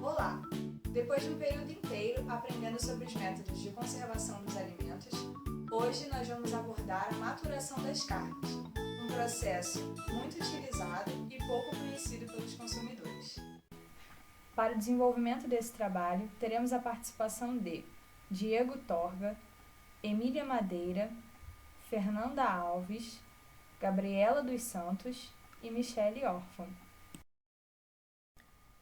Olá! Depois de um período inteiro aprendendo sobre os métodos de conservação dos alimentos, hoje nós vamos abordar a maturação das carnes, um processo muito utilizado e pouco conhecido pelos consumidores. Para o desenvolvimento desse trabalho, teremos a participação de Diego Torga, Emília Madeira, Fernanda Alves, Gabriela dos Santos e Michele Orfan.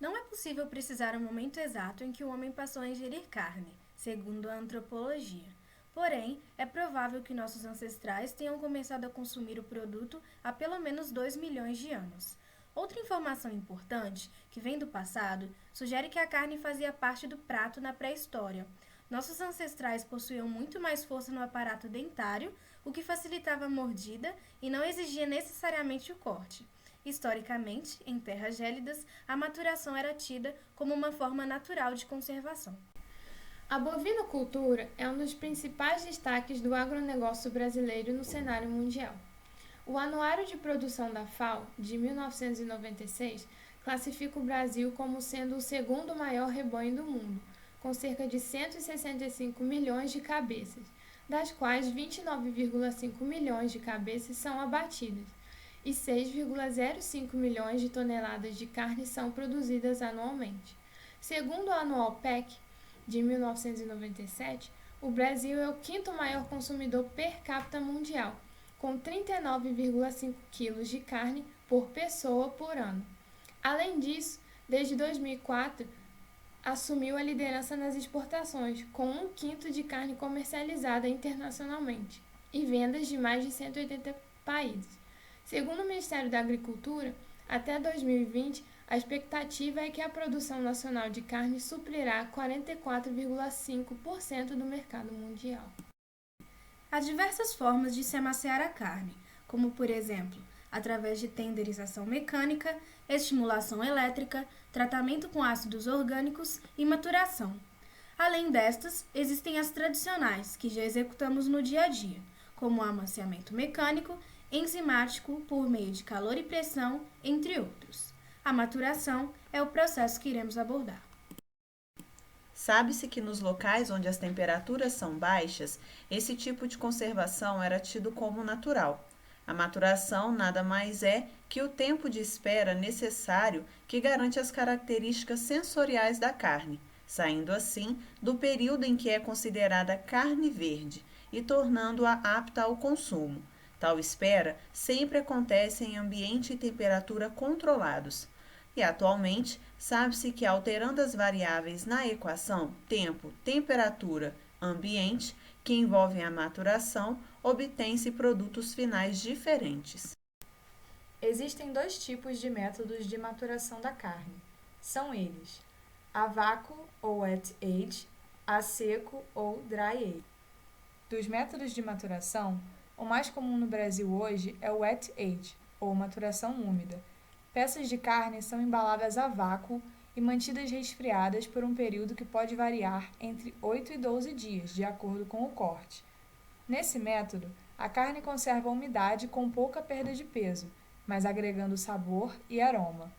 Não é possível precisar o momento exato em que o homem passou a ingerir carne, segundo a antropologia. Porém, é provável que nossos ancestrais tenham começado a consumir o produto há pelo menos 2 milhões de anos. Outra informação importante, que vem do passado, sugere que a carne fazia parte do prato na pré-história. Nossos ancestrais possuíam muito mais força no aparato dentário, o que facilitava a mordida e não exigia necessariamente o corte. Historicamente, em terras gélidas, a maturação era tida como uma forma natural de conservação. A bovinocultura é um dos principais destaques do agronegócio brasileiro no cenário mundial. O Anuário de Produção da FAO, de 1996, classifica o Brasil como sendo o segundo maior rebanho do mundo, com cerca de 165 milhões de cabeças, das quais 29,5 milhões de cabeças são abatidas, e 6,05 milhões de toneladas de carne são produzidas anualmente. Segundo a Anual PEC, de 1997, o Brasil é o quinto maior consumidor per capita mundial, com 39,5 quilos de carne por pessoa por ano. Além disso, desde 2004, assumiu a liderança nas exportações, com 1/5 de carne comercializada internacionalmente e vendas de mais de 180 países. Segundo o Ministério da Agricultura, até 2020, a expectativa é que a produção nacional de carne suprirá 44,5% do mercado mundial. Há diversas formas de se amaciar a carne, como, por exemplo, através de tenderização mecânica, estimulação elétrica, tratamento com ácidos orgânicos e maturação. Além destas, existem as tradicionais, que já executamos no dia a dia, como o amaciamento mecânico, enzimático por meio de calor e pressão, entre outros. A maturação é o processo que iremos abordar. Sabe-se que nos locais onde as temperaturas são baixas, esse tipo de conservação era tido como natural. A maturação nada mais é que o tempo de espera necessário que garante as características sensoriais da carne, saindo assim do período em que é considerada carne verde e tornando-a apta ao consumo. Tal espera sempre acontece em ambiente e temperatura controlados. E atualmente, sabe-se que alterando as variáveis na equação tempo, temperatura, ambiente, que envolvem a maturação, obtém-se produtos finais diferentes. Existem 2 tipos de métodos de maturação da carne. São eles: a vácuo ou wet age, a seco ou dry age. Dos métodos de maturação, o mais comum no Brasil hoje é o wet age, ou maturação úmida. Peças de carne são embaladas a vácuo e mantidas resfriadas por um período que pode variar entre 8 e 12 dias, de acordo com o corte. Nesse método, a carne conserva a umidade com pouca perda de peso, mas agregando sabor e aroma.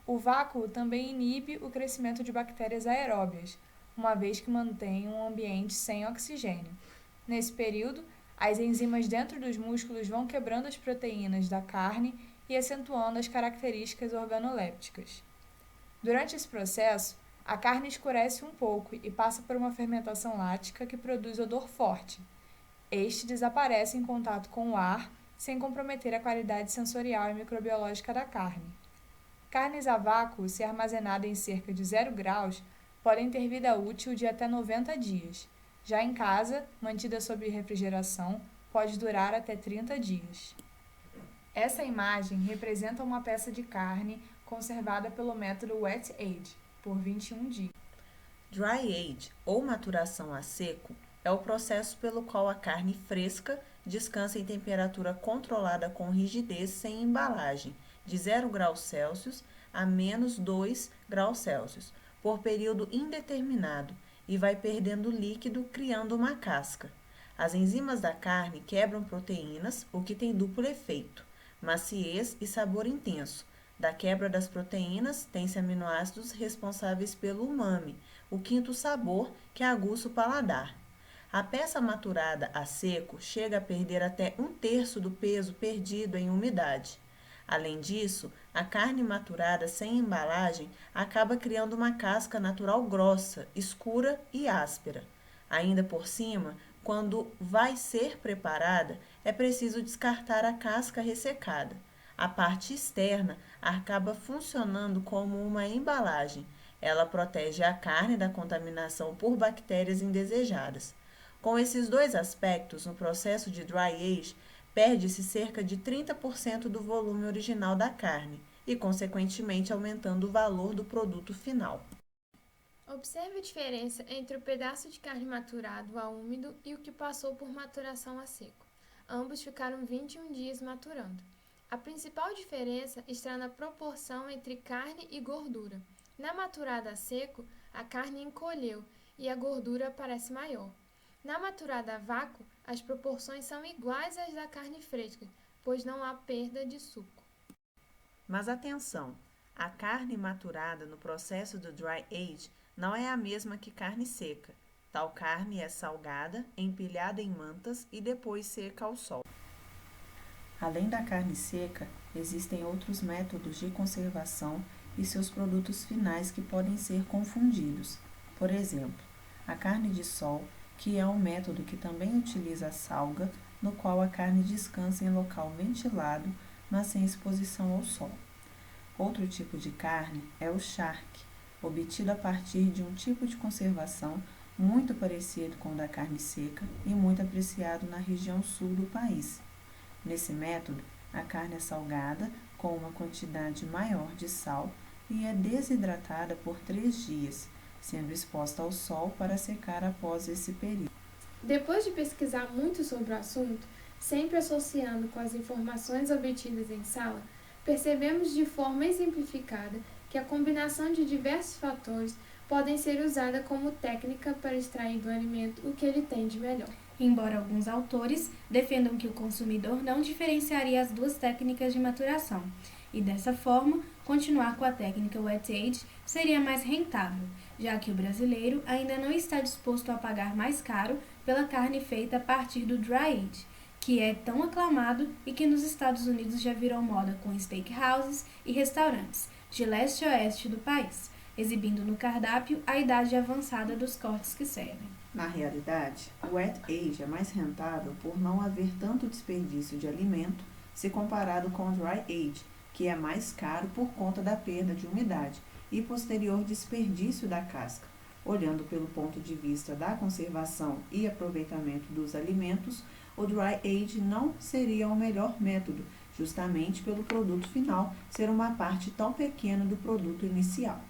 O vácuo também inibe o crescimento de bactérias aeróbias, uma vez que mantém um ambiente sem oxigênio. Nesse período, as enzimas dentro dos músculos vão quebrando as proteínas da carne e acentuando as características organolépticas. Durante esse processo, a carne escurece um pouco e passa por uma fermentação lática que produz odor forte. Este desaparece em contato com o ar, sem comprometer a qualidade sensorial e microbiológica da carne. Carnes a vácuo, se armazenada em cerca de 0 graus, podem ter vida útil de até 90 dias. Já em casa, mantida sob refrigeração, pode durar até 30 dias. Essa imagem representa uma peça de carne conservada pelo método wet age, por 21 dias. Dry age, ou maturação a seco, é o processo pelo qual a carne fresca descansa em temperatura controlada com rigidez sem embalagem, de 0 graus Celsius a menos 2 graus Celsius, por período indeterminado, e vai perdendo líquido, criando uma casca. As enzimas da carne quebram proteínas, o que tem duplo efeito: maciez e sabor intenso, Da quebra das proteínas, tem-se aminoácidos responsáveis pelo umami, o quinto sabor que aguça o paladar. A peça maturada a seco chega a perder até 1/3 do peso perdido em umidade. Além disso, a carne maturada sem embalagem acaba criando uma casca natural grossa, escura e áspera. Ainda por cima, quando vai ser preparada, é preciso descartar a casca ressecada. A parte externa acaba funcionando como uma embalagem. Ela protege a carne da contaminação por bactérias indesejadas. Com esses dois aspectos, no processo de dry age, perde-se cerca de 30% do volume original da carne e, consequentemente, aumentando o valor do produto final. Observe a diferença entre o pedaço de carne maturado a úmido e o que passou por maturação a seco. Ambos ficaram 21 dias maturando. A principal diferença está na proporção entre carne e gordura. Na maturada a seco, a carne encolheu e a gordura parece maior. Na maturada a vácuo, as proporções são iguais às da carne fresca, pois não há perda de suco. Mas atenção, a carne maturada no processo do dry age não é a mesma que carne seca. Tal carne é salgada, empilhada em mantas e depois seca ao sol. Além da carne seca, existem outros métodos de conservação e seus produtos finais que podem ser confundidos. Por exemplo, a carne de sol, que é um método que também utiliza a salga, no qual a carne descansa em local ventilado, mas sem exposição ao sol. Outro tipo de carne é o charque, obtido a partir de um tipo de conservação muito parecido com o da carne seca e muito apreciado na região sul do país. Nesse método, a carne é salgada com uma quantidade maior de sal e é desidratada por 3 dias, sendo exposta ao sol para secar após esse período. Depois de pesquisar muito sobre o assunto, sempre associando com as informações obtidas em sala, percebemos de forma exemplificada que a combinação de diversos fatores podem ser usada como técnica para extrair do alimento o que ele tem de melhor. Embora alguns autores defendam que o consumidor não diferenciaria as duas técnicas de maturação, e dessa forma, continuar com a técnica wet age seria mais rentável, já que o brasileiro ainda não está disposto a pagar mais caro pela carne feita a partir do dry age, que é tão aclamado e que nos Estados Unidos já virou moda com steakhouses e restaurantes de leste a oeste do país, exibindo no cardápio a idade avançada dos cortes que servem. Na realidade, o wet age é mais rentável por não haver tanto desperdício de alimento se comparado com o dry age, que é mais caro por conta da perda de umidade e posterior desperdício da casca. Olhando pelo ponto de vista da conservação e aproveitamento dos alimentos, o dry age não seria o melhor método, justamente pelo produto final ser uma parte tão pequena do produto inicial.